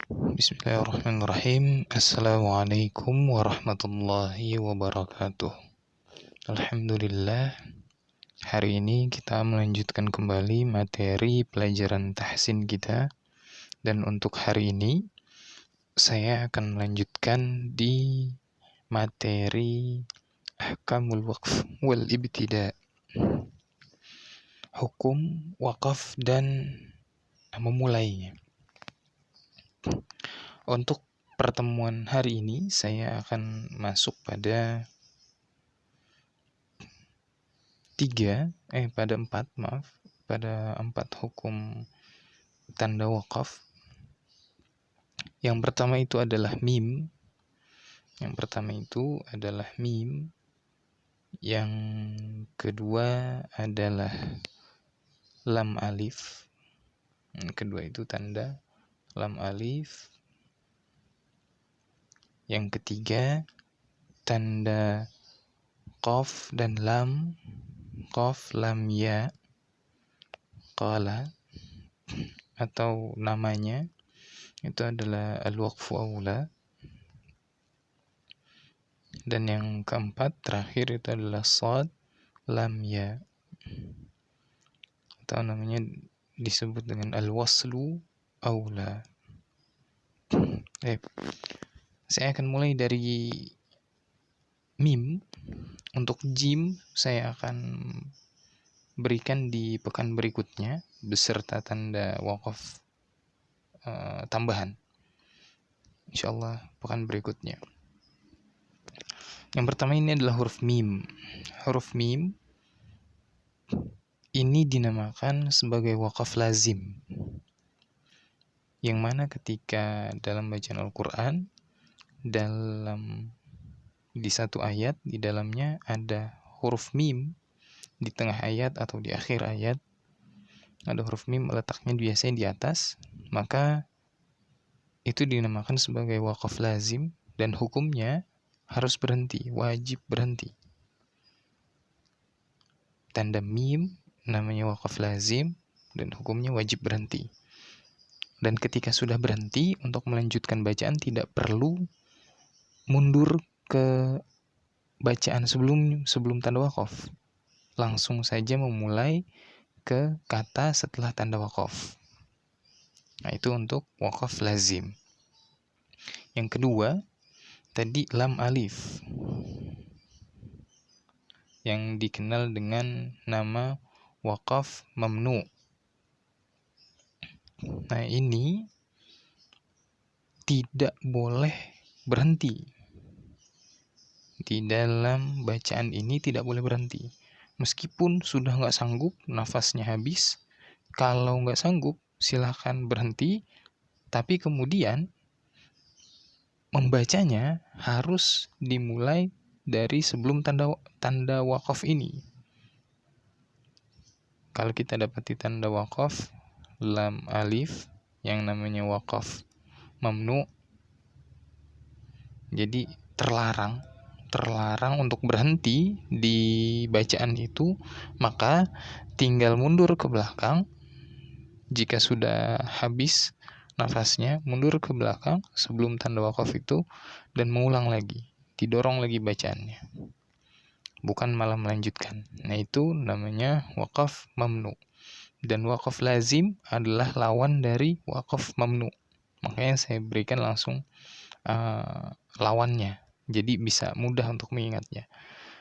Bismillahirrahmanirrahim. Assalamualaikum warahmatullahi wabarakatuh. Alhamdulillah, hari ini kita melanjutkan kembali materi pelajaran tahsin kita. Dan untuk hari ini, saya akan melanjutkan di materi ahkamul waqf wal ibtida, hukum wakaf dan memulainya. Untuk pertemuan hari ini saya akan masuk pada empat hukum tanda wakaf. Yang pertama itu adalah mim. Yang kedua adalah lam alif. Yang kedua itu tanda lam alif. Yang ketiga tanda qaf dan lam, qaf lam ya, qala, atau namanya itu adalah al-waqfu aula. Dan yang keempat terakhir itu adalah shad lam ya, atau namanya disebut dengan al-waslu aula. Saya akan mulai dari mim. Untuk jim saya akan berikan di pekan berikutnya beserta tanda wakaf tambahan, insyaallah pekan berikutnya. Yang pertama ini adalah huruf mim. Huruf mim ini dinamakan sebagai wakaf lazim, yang mana ketika dalam bacaan Al-Quran, di satu ayat di dalamnya ada huruf mim di tengah ayat atau di akhir ayat, ada huruf mim letaknya biasanya di atas, maka itu dinamakan sebagai wakaf lazim dan hukumnya harus berhenti, wajib berhenti. Tanda mim namanya wakaf lazim dan hukumnya wajib berhenti. Dan ketika sudah berhenti, untuk melanjutkan bacaan tidak perlu mundur ke bacaan sebelum tanda wakaf. Langsung saja memulai ke kata setelah tanda wakaf. Nah, itu untuk wakaf lazim. Yang kedua, tadi lam alif, yang dikenal dengan nama wakaf mamnu. Nah, ini tidak boleh berhenti. Di dalam bacaan ini tidak boleh berhenti. Meskipun sudah nggak sanggup, nafasnya habis, kalau nggak sanggup, silahkan berhenti. Tapi kemudian membacanya harus dimulai dari sebelum tanda wakaf ini. Kalau kita dapati tanda wakaf lam alif yang namanya wakaf mamnu, jadi terlarang untuk berhenti di bacaan itu, maka tinggal mundur ke belakang. Jika sudah habis nafasnya, mundur ke belakang sebelum tanda wakaf itu dan mengulang lagi, didorong lagi bacaannya, bukan malah melanjutkan. Nah, itu namanya wakaf mamnu. Dan wakaf lazim adalah lawan dari wakaf mamnu. Makanya saya berikan langsung lawannya, jadi bisa mudah untuk mengingatnya.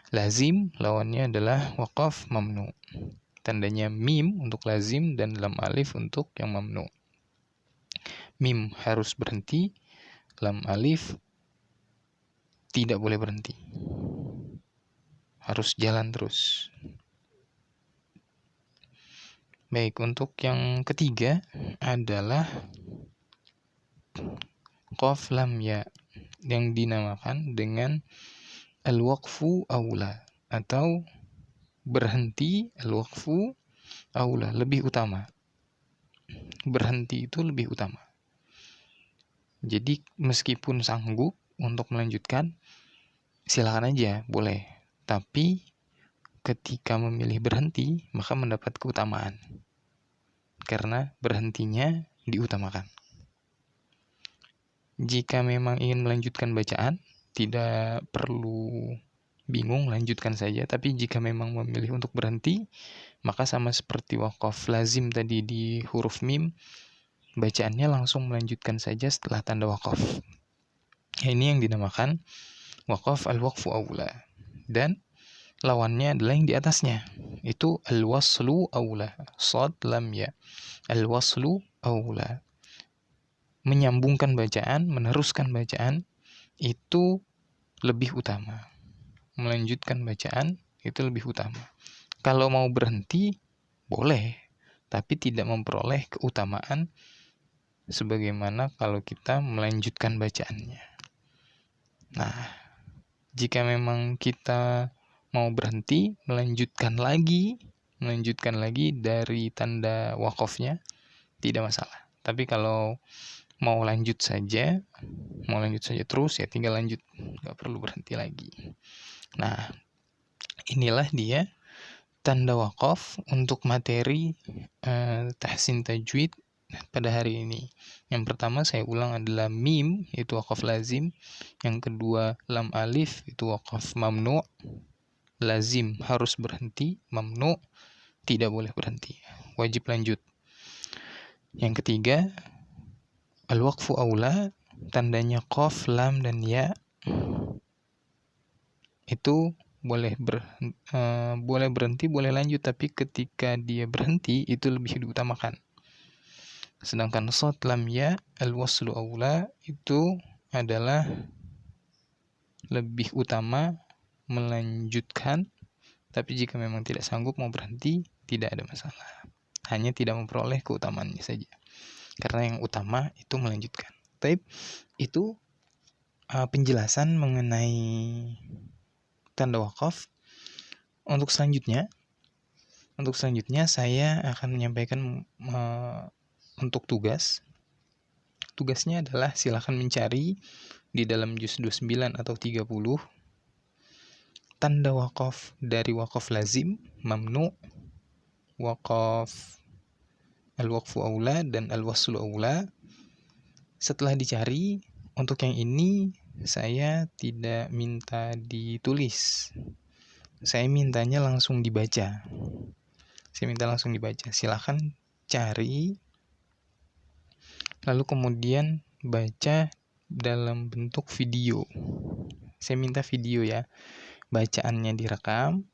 Lazim lawannya adalah wakaf mamnu. Tandanya mim untuk lazim dan lam alif untuk yang mamnu. Mim harus berhenti, lam alif tidak boleh berhenti, harus jalan terus. Baik, untuk yang ketiga adalah qaf lam ya, yang dinamakan dengan al-waqfu aula, atau berhenti al-waqfu aula, lebih utama. Berhenti itu lebih utama. Jadi meskipun sanggup untuk melanjutkan, silakan aja, boleh. Tapi ketika memilih berhenti, maka mendapat keutamaan, karena berhentinya diutamakan. Jika memang ingin melanjutkan bacaan, tidak perlu bingung, lanjutkan saja. Tapi jika memang memilih untuk berhenti, maka sama seperti waqaf lazim tadi di huruf mim, bacaannya langsung melanjutkan saja setelah tanda waqaf. Ini yang dinamakan waqaf al-waqfu aula. Dan lawannya adalah yang di atasnya. Itu al-waslu aula. Shad lam ya. Al-waslu aula. Menyambungkan bacaan, meneruskan bacaan itu lebih utama. Melanjutkan bacaan itu lebih utama. Kalau mau berhenti boleh, tapi tidak memperoleh keutamaan sebagaimana kalau kita melanjutkan bacaannya. Nah, jika memang kita mau berhenti, melanjutkan lagi dari tanda wakofnya, tidak masalah. Tapi kalau mau lanjut saja terus, ya tinggal lanjut, nggak perlu berhenti lagi. Nah, inilah dia tanda wakaf untuk materi tahsin tajwid pada hari ini. Yang pertama saya ulang adalah mim, itu wakaf lazim. Yang kedua lam alif, itu wakaf mamnu. Lazim harus berhenti, mamnu tidak boleh berhenti, wajib lanjut. Yang ketiga al-waqfu aula, tandanya qaf, lam, dan ya. Itu boleh berhenti, boleh lanjut, tapi ketika dia berhenti itu lebih diutamakan. Sedangkan shad, lam, ya, al-waslu aula itu adalah lebih utama melanjutkan, tapi jika memang tidak sanggup mau berhenti, tidak ada masalah. Hanya tidak memperoleh keutamaannya saja. Karena yang utama itu melanjutkan. Tapi itu penjelasan mengenai tanda wakaf. Untuk selanjutnya saya akan menyampaikan untuk tugas. Tugasnya adalah silakan mencari di dalam juz 29 atau 30 tanda wakaf dari wakaf lazim, mamnu, wakaf al-waqfu aula, dan al-waslu aula. Setelah dicari, untuk yang ini saya tidak minta ditulis. Saya mintanya langsung dibaca. Silahkan cari, lalu kemudian baca dalam bentuk video. Saya minta video ya. Bacaannya direkam,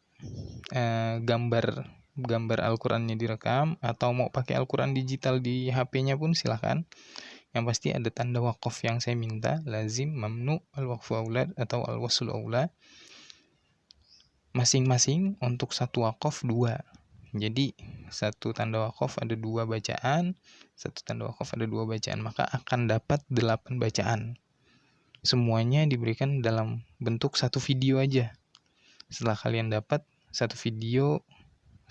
gambar Al-Qur'annya direkam, atau mau pakai Al-Qur'an digital di HP-nya pun silahkan. Yang pasti ada tanda wakaf yang saya minta, lazim, mamnu, al-waqfu aula, atau al-waslu aula. Masing-masing untuk satu wakaf 2. Jadi satu tanda wakaf ada 2 bacaan, maka akan dapat 8 bacaan. Semuanya diberikan dalam bentuk satu video aja. Setelah kalian dapat satu video,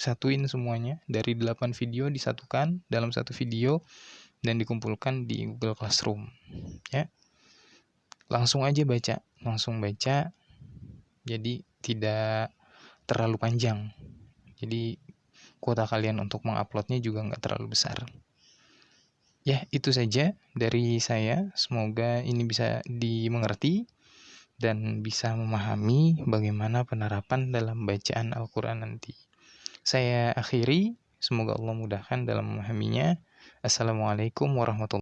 satuin semuanya dari 8 video, disatukan dalam satu video dan dikumpulkan di Google Classroom. Ya. Langsung baca. Jadi tidak terlalu panjang. Jadi kuota kalian untuk menguploadnya juga nggak terlalu besar. Ya, itu saja dari saya. Semoga ini bisa dimengerti dan bisa memahami bagaimana penerapan dalam bacaan Al-Quran nanti. Saya akhiri, semoga Allah mudahkan dalam memahaminya. Assalamualaikum warahmatullahi wabarakatuh.